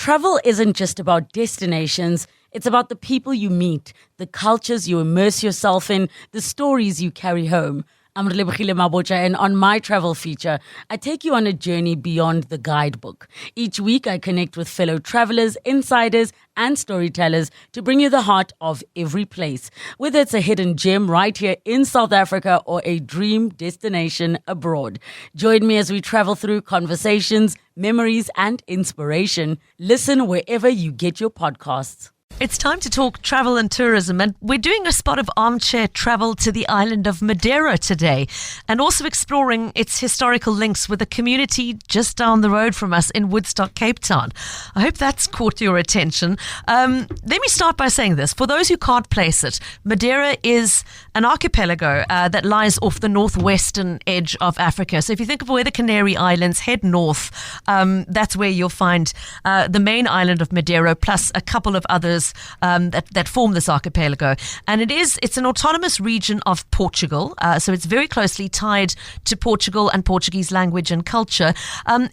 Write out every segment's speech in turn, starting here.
Travel isn't just about destinations, it's about the people you meet, the cultures you immerse yourself in, the stories you carry home. I'm Relebogile Mabocha, and on my travel feature, I take you on a journey beyond the guidebook. Each week, I connect with fellow travelers, insiders, and storytellers to bring you the heart of every place. Whether it's a hidden gem right here in South Africa or a dream destination abroad. Join me as we travel through conversations, memories, and inspiration. Listen wherever you get your podcasts. It's time to talk travel and tourism, and we're doing a spot of armchair travel to the island of Madeira today, and also exploring its historical links with a community just down the road from us in Woodstock, Cape Town. I hope that's caught your attention. Let me start by saying this. For those who can't place it, Madeira is an archipelago that lies off the northwestern edge of Africa. So if you think of where the Canary Islands head north, that's where you'll find the main island of Madeira, plus a couple of others that form this archipelago. And it's an autonomous region of Portugal, so it's very closely tied to Portugal and Portuguese language and culture.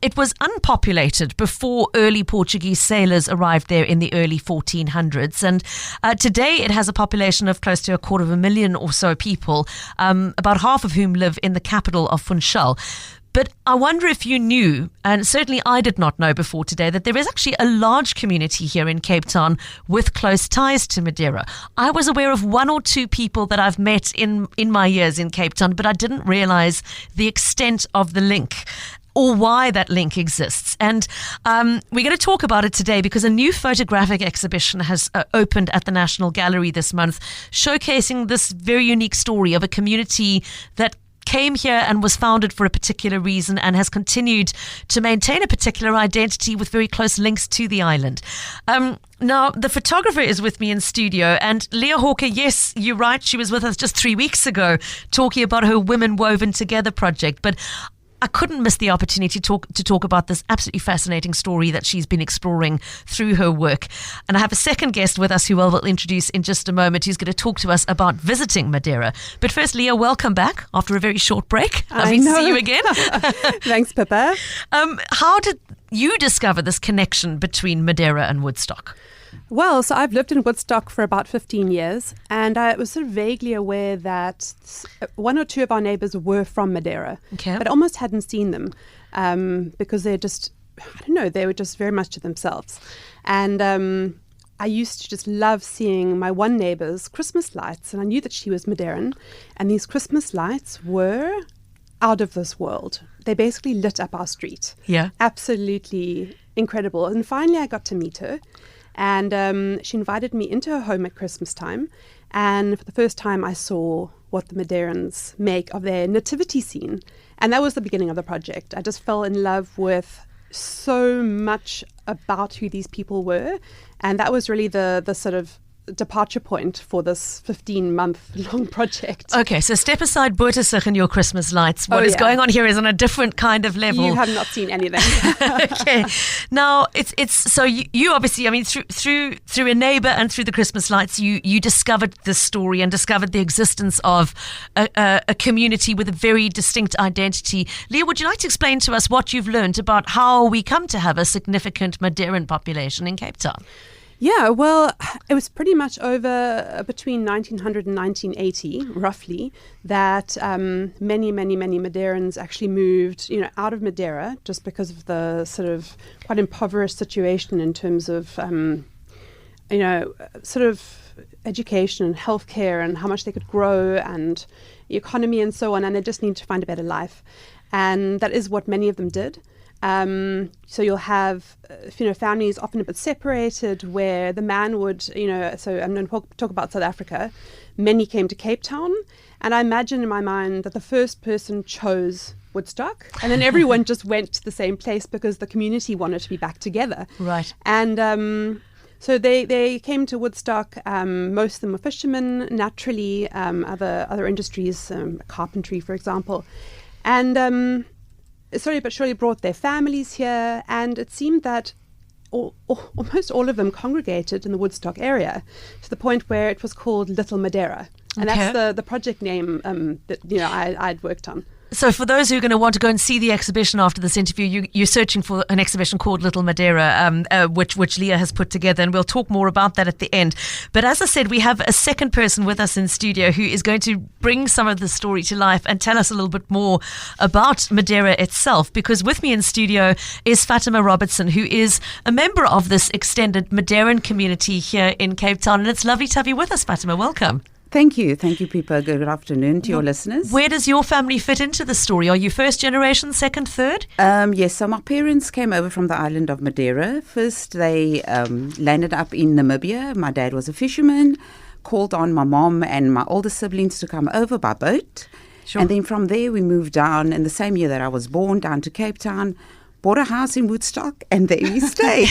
It was unpopulated before early Portuguese sailors arrived there in the early 1400s, and today it has a population of close to 250,000 or so people, about half of whom live in the capital of Funchal. But I wonder if you knew, and certainly I did not know before today, that there is actually a large community here in Cape Town with close ties to Madeira. I was aware of one or two people that I've met in my years in Cape Town, but I didn't realize the extent of the link or why that link exists. And we're going to talk about it today because a new photographic exhibition has opened at the National Gallery this month, showcasing this very unique story of a community that came here and was founded for a particular reason and has continued to maintain a particular identity with very close links to the island. Now, the photographer is with me in studio, and Leah Hawker, yes, you're right, she was with us just 3 weeks ago talking about her Women Woven Together project, but I couldn't miss the opportunity to talk about this absolutely fascinating story that she's been exploring through her work. And I have a second guest with us who I will introduce in just a moment, who's going to talk to us about visiting Madeira. But first, Leah, welcome back after a very short break. Lovely to see you again. Thanks, Pippa. How did you discover this connection between Madeira and Woodstock? Well, so I've lived in Woodstock for about 15 years, and I was sort of vaguely aware that one or two of our neighbours were from Madeira, but almost hadn't seen them because they're just, I don't know, they were just very much to themselves. And I used to just love seeing my one neighbour's Christmas lights, and I knew that she was Madeiran, and these Christmas lights were out of this world. They basically lit up our street. Yeah. Absolutely incredible. And finally I got to meet her. And she invited me into her home at Christmas time. And for the first time, I saw what the Madeirans make of their nativity scene. And that was the beginning of the project. I just fell in love with so much about who these people were. And that was really the sort of departure point for this 15-month-long project. Okay, so step aside Boertesig and your Christmas lights. What is going on here is on a different kind of level. You have not seen anything. Okay, now it's so you obviously, I mean, through a neighbour and through the Christmas lights, you discovered this story and discovered the existence of a community with a very distinct identity. Leah, would you like to explain to us what you've learned about how we come to have a significant Madeiran population in Cape Town? Yeah, well, it was pretty much over between 1900 and 1980, roughly, that many Madeirans actually moved, out of Madeira just because of the sort of quite impoverished situation in terms of, sort of education and healthcare and how much they could grow and the economy and so on, and they just need to find a better life. And that is what many of them did. So you'll have, families often a bit separated where the man would, so I'm going to talk about South Africa. Many came to Cape Town, and I imagine in my mind that the first person chose Woodstock, and then everyone just went to the same place because the community wanted to be back together. Right. And so they came to Woodstock. Most of them were fishermen, naturally, other industries, carpentry, for example. And slowly but surely brought their families here, and it seemed that almost all of them congregated in the Woodstock area to the point where it was called Little Madeira. And that's the project name that I'd worked on. So for those who are going to want to go and see the exhibition after this interview, you're searching for an exhibition called Little Madeira, which Leah has put together, and we'll talk more about that at the end. But as I said, we have a second person with us in studio who is going to bring some of the story to life and tell us a little bit more about Madeira itself, because with me in studio is Fatima Robertson, who is a member of this extended Madeiran community here in Cape Town, and it's lovely to have you with us, Fatima. Welcome. Thank you, Pippa. Good afternoon to your listeners. Where does your family fit into the story? Are you first generation, second, third? Yes, so my parents came over from the island of Madeira. First, they landed up in Namibia. My dad was a fisherman, called on my mom and my older siblings to come over by boat. Sure. And then from there, we moved down in the same year that I was born, down to Cape Town. Bought a house in Woodstock, and there we stayed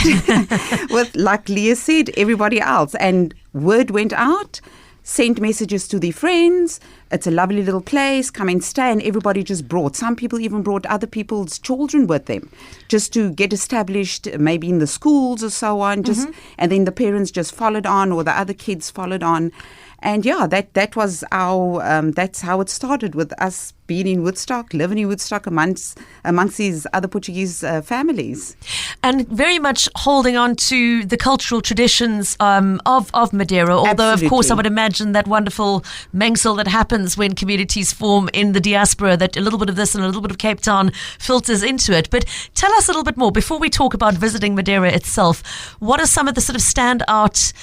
with, like Leah said, everybody else. And word went out. Sent messages to their friends. It's a lovely little place. Come and stay. And everybody just brought. Some people even brought other people's children with them just to get established, maybe in the schools or so on. And then the parents just followed on, or the other kids followed on. And yeah, that was that's how it started, with us being in Woodstock, living in Woodstock amongst these other Portuguese families. And very much holding on to the cultural traditions of Madeira, although, Absolutely. Of course, I would imagine that wonderful mengsel that happens when communities form in the diaspora, that a little bit of this and a little bit of Cape Town filters into it. But tell us a little bit more, before we talk about visiting Madeira itself, what are some of the sort of standout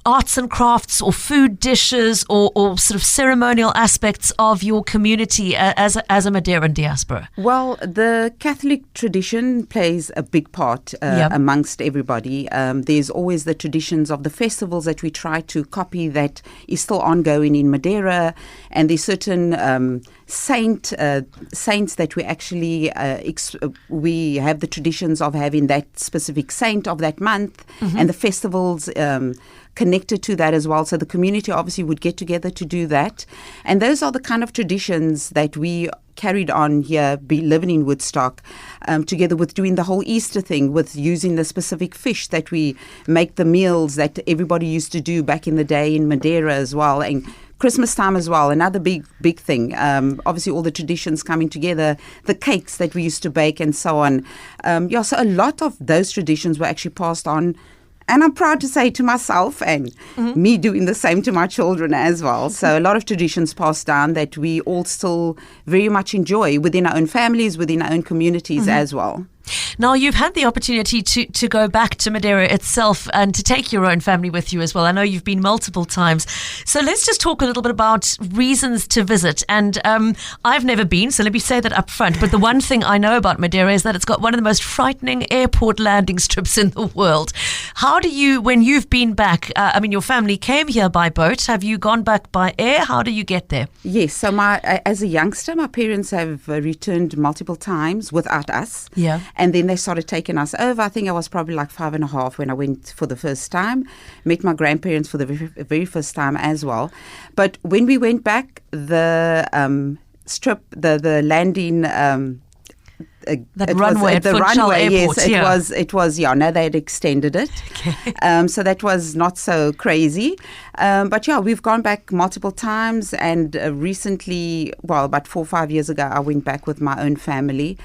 arts and crafts or food dishes or sort of ceremonial aspects of your community as a Madeiran diaspora? Well, the Catholic tradition plays a big part amongst everybody. There's always the traditions of the festivals that we try to copy that is still ongoing in Madeira, and there's certain saints that we actually we have the traditions of having that specific saint of that month, and the festivals connected to that as well. So the community obviously would get together to do that. And those are the kind of traditions that we carried on here, living in Woodstock, together with doing the whole Easter thing, with using the specific fish that we make the meals that everybody used to do back in the day in Madeira as well. And Christmas time as well, another big thing. Obviously, all the traditions coming together, the cakes that we used to bake and so on. So a lot of those traditions were actually passed on. And I'm proud to say to myself, and me doing the same to my children as well. So a lot of traditions passed down that we all still very much enjoy within our own families, within our own communities as well. Now, you've had the opportunity to go back to Madeira itself and to take your own family with you as well. I know you've been multiple times. So let's just talk a little bit about reasons to visit. And I've never been, so let me say that up front. But the one thing I know about Madeira is that it's got one of the most frightening airport landing strips in the world. How do you, when you've been back, your family came here by boat. Have you gone back by air? How do you get there? Yes, so as a youngster, my parents have returned multiple times without us. Yeah. And then they started taking us over. I think I was probably like 5.5 when I went for the first time. Met my grandparents for the very first time as well. But when we went back, the strip, the landing... that runway at Funchal Airport. Yes, it was. Now they had extended it. Okay. So that was not so crazy. But we've gone back multiple times, and recently, about 4 or 5 years ago, I went back with my own family.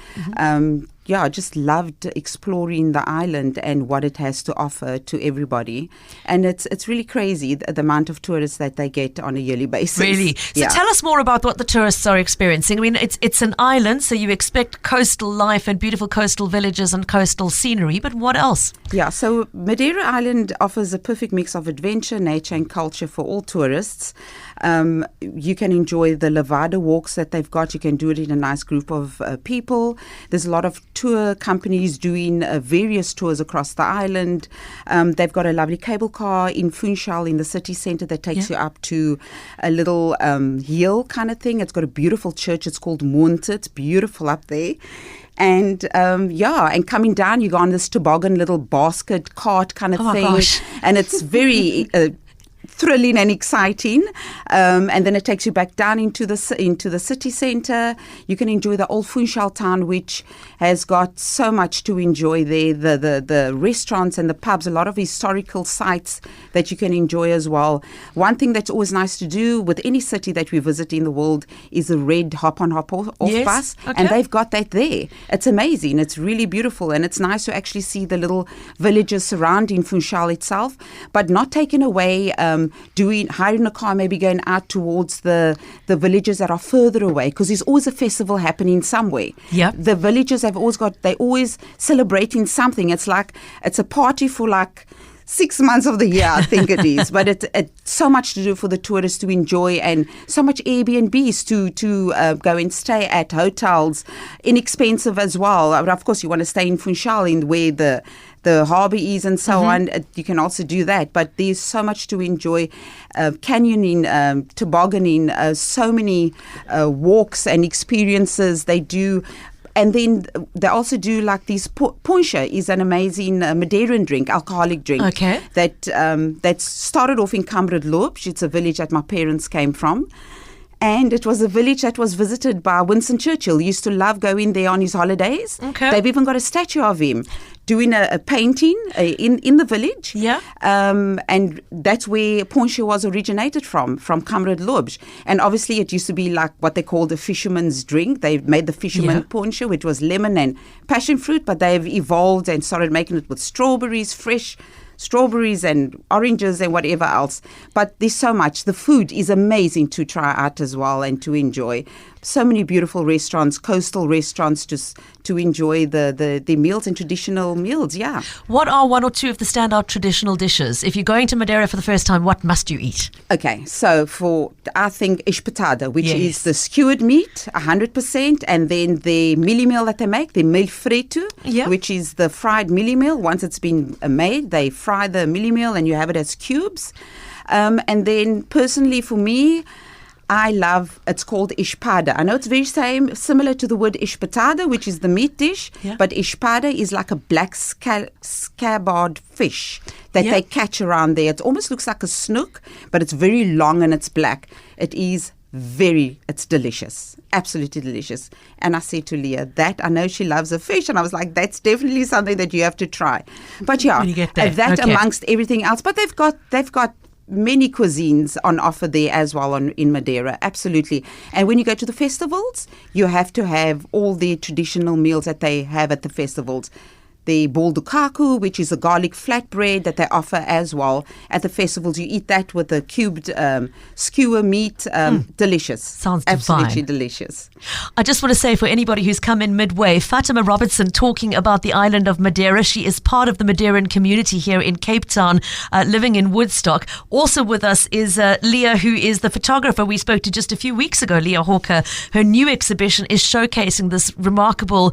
I just loved exploring the island and what it has to offer to everybody. And it's really crazy, the amount of tourists that they get on a yearly basis. Really? So tell us more about what the tourists are experiencing. I mean, it's an island, so you expect coastal life and beautiful coastal villages and coastal scenery, but what else? Yeah, so Madeira Island offers a perfect mix of adventure, nature and culture for all tourists. You can enjoy the Levada walks that they've got. You can do it in a nice group of people. There's a lot of tour companies doing various tours across the island. They've got a lovely cable car in Funchal in the city centre that takes you up to a little hill kind of thing. It's got a beautiful church. It's called Monte. It's beautiful up there. And and coming down, you go on this toboggan little basket cart kind of thing. Gosh. And it's very thrilling and exciting. And then it takes you back down into the city centre. You can enjoy the old Funchal town, which has got so much to enjoy there. The restaurants and the pubs, a lot of historical sites that you can enjoy as well. One thing that's always nice to do with any city that we visit in the world is a red hop-on, hop-off bus. Okay. And they've got that there. It's amazing. It's really beautiful. And it's nice to actually see the little villages surrounding Funchal itself, but not taken away, hiring a car, maybe going out towards the villages that are further away, because there's always a festival happening somewhere. Yep. The villages they're always celebrating something. It's a party for like 6 months of the year, I think it is. But it's so much to do for the tourists to enjoy, and so much Airbnbs to go and stay at, hotels, inexpensive as well. But of course, you want to stay in Funchal, where the harbour is and so on. You can also do that. But there's so much to enjoy. Canyoning, tobogganing, so many walks and experiences they do. And then they also do like these ponche is an amazing Madeiran drink, alcoholic drink. Okay. That started off in Kamradloops. It's a village that my parents came from. And it was a village that was visited by Winston Churchill. He used to love going there on his holidays. Okay. They've even got a statue of him doing a painting in the village. Yeah. And that's where ponche was originated from Kamradloops. And obviously it used to be like what they called a fisherman's drink. They made the fisherman ponche, which was lemon and passion fruit, but they've evolved and started making it with strawberries, fresh strawberries and oranges and whatever else. But there's so much. The food is amazing to try out as well and to enjoy. So many beautiful restaurants, coastal restaurants, just to enjoy the meals and traditional meals, yeah. What are one or two of the standout traditional dishes? If you're going to Madeira for the first time, what must you eat? Okay, so I think espetada, which is the skewered meat, 100%, and then the mealie meal that they make, the mil frito, which is the fried mealie meal. Once it's been made, they fry the mealie meal and you have it as cubes. And then personally for me, it's called ishpada. I know it's very similar to the word ishpatada, which is the meat dish, but ishpada is like a black scabbard fish that they catch around there. It almost looks like a snook, but it's very long and it's black. It's delicious, absolutely delicious. And I said to Leah, I know she loves a fish, and I was like, that's definitely something that you have to try. But when you get there. Amongst everything else, but they've got many cuisines on offer there as well in Madeira, absolutely. And when you go to the festivals, you have to have all the traditional meals that they have at the festivals. The boldukaku, which is a garlic flatbread that they offer as well at the festivals. You eat that with a cubed skewer meat. Delicious. Sounds divine. Absolutely delicious. I just want to say, for anybody who's come in midway, Fatima Robertson talking about the island of Madeira. She is part of the Madeiran community here in Cape Town, living in Woodstock. Also with us is Leah, who is the photographer we spoke to just a few weeks ago, Leah Hawker. Her new exhibition is showcasing this remarkable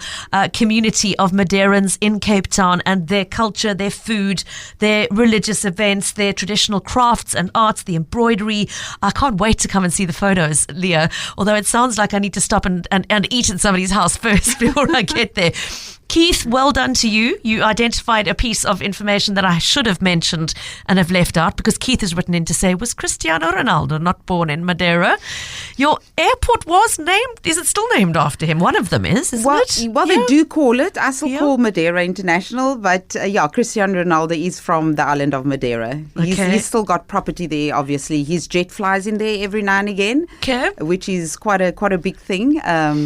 community of Madeirans in Cape Town and their culture, their food, their religious events, their traditional crafts and arts, the embroidery. I can't wait to come and see the photos, Leah, although it sounds like I need to stop and eat in somebody's house first before I get there. Keith, well done to you. You identified a piece of information that I should have mentioned and have left out, because Keith has written in to say, was Cristiano Ronaldo not born in Madeira? Your airport was named, is it still named after him? One of them isn't it? Well, they do call it. I still call Madeira International, but Cristiano Ronaldo is from the island of Madeira. He's still got property there, obviously. His jet flies in there every now and again, which is quite a big thing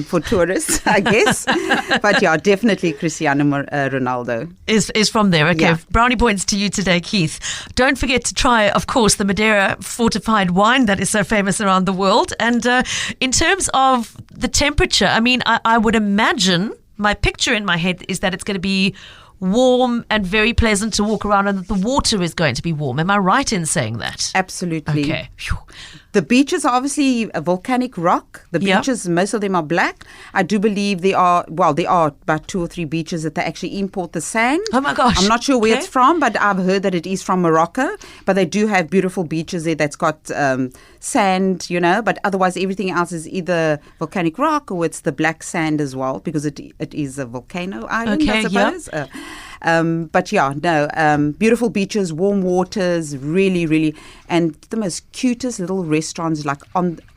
for tourists, I guess. But definitely Cristiano Ronaldo is from there. Okay, yeah. Brownie points to you today, Keith. Don't forget to try, of course, the Madeira fortified wine that is so famous around the world. And in terms of the temperature, I mean, I would imagine, my picture in my head is that it's going to be warm and very pleasant to walk around, and that the water is going to be warm. Am I right in saying that? Absolutely. Okay. Phew. The beaches are obviously a volcanic rock. The beaches, most of them are black. I do believe there are about 2 or 3 beaches that they actually import the sand. Oh my gosh. I'm not sure where it's from, but I've heard that it is from Morocco. But they do have beautiful beaches there that's got sand, but otherwise everything else is either volcanic rock or it's the black sand as well, because it is a volcano island, I suppose. But yeah, no, beautiful beaches, warm waters, really, really, and the most cutest little restaurants, like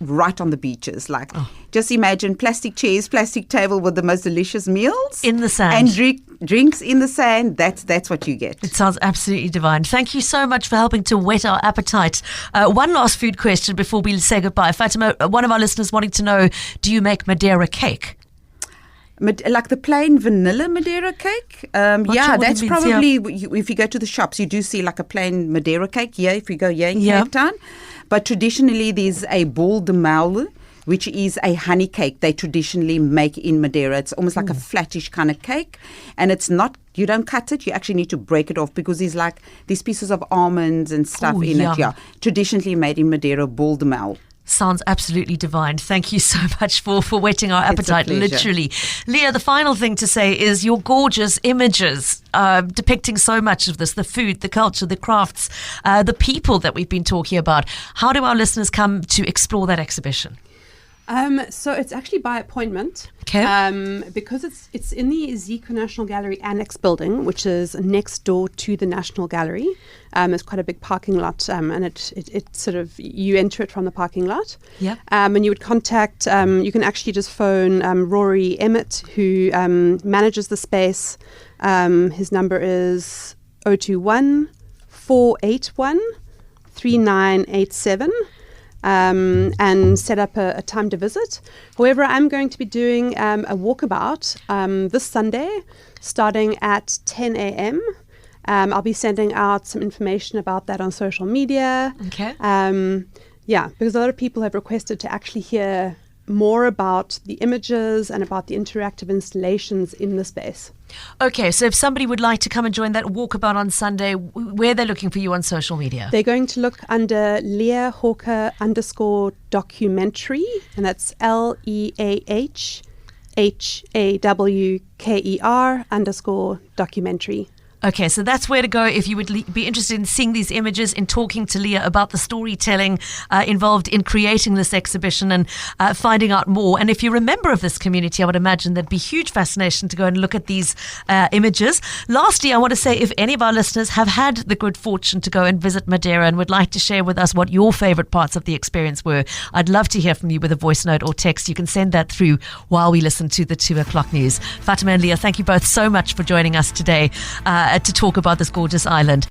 right on the beaches. Like, just imagine plastic chairs, plastic table with the most delicious meals in the sand, and drinks in the sand. That's what you get. It sounds absolutely divine. Thank you so much for helping to whet our appetite. One last food question before we say goodbye. Fatima, one of our listeners wanting to know, do you make Madeira cake? Like the plain vanilla Madeira cake? That's probably, if you go to the shops, you do see like a plain Madeira cake. Yeah, if you go in Cape Town. But traditionally, there's a bol de maule, which is a honey cake they traditionally make in Madeira. It's almost like a flattish kind of cake. And it's not, you don't cut it, you actually need to break it off because there's like these pieces of almonds and stuff in it. Yeah, traditionally made in Madeira, bol de maule. Sounds absolutely divine. Thank you so much for whetting our appetite, literally. Leah, the final thing to say is your gorgeous images depicting so much of this, the food, the culture, the crafts, the people that we've been talking about. How do our listeners come to explore that exhibition? So it's actually by appointment. Okay. Because it's in the Zico National Gallery Annex building, which is next door to the National Gallery. There's quite a big parking lot, and it sort of, you enter it from the parking lot. Yeah. And you would contact, you can actually just phone Rory Emmett, who manages the space. His number is 021 481 3987. And set up a time to visit. However, I'm going to be doing a walkabout this Sunday, starting at 10 a.m. I'll be sending out some information about that on social media. Okay. Because a lot of people have requested to actually hear more about the images and about the interactive installations in the space. Okay, so if somebody would like to come and join that walkabout on Sunday, where they're looking for you on social media? They're going to look under Leah Hawker _documentary, and that's LEAHHAWKER _documentary. Okay, so that's where to go if you would be interested in seeing these images, in talking to Leah about the storytelling involved in creating this exhibition and finding out more. And if you're a member of this community, I would imagine there'd be huge fascination to go and look at these images. Lastly, I want to say if any of our listeners have had the good fortune to go and visit Madeira and would like to share with us what your favorite parts of the experience were, I'd love to hear from you with a voice note or text. You can send that through while we listen to the 2 o'clock news. Fatima and Leah, thank you both so much for joining us today to talk about this gorgeous island.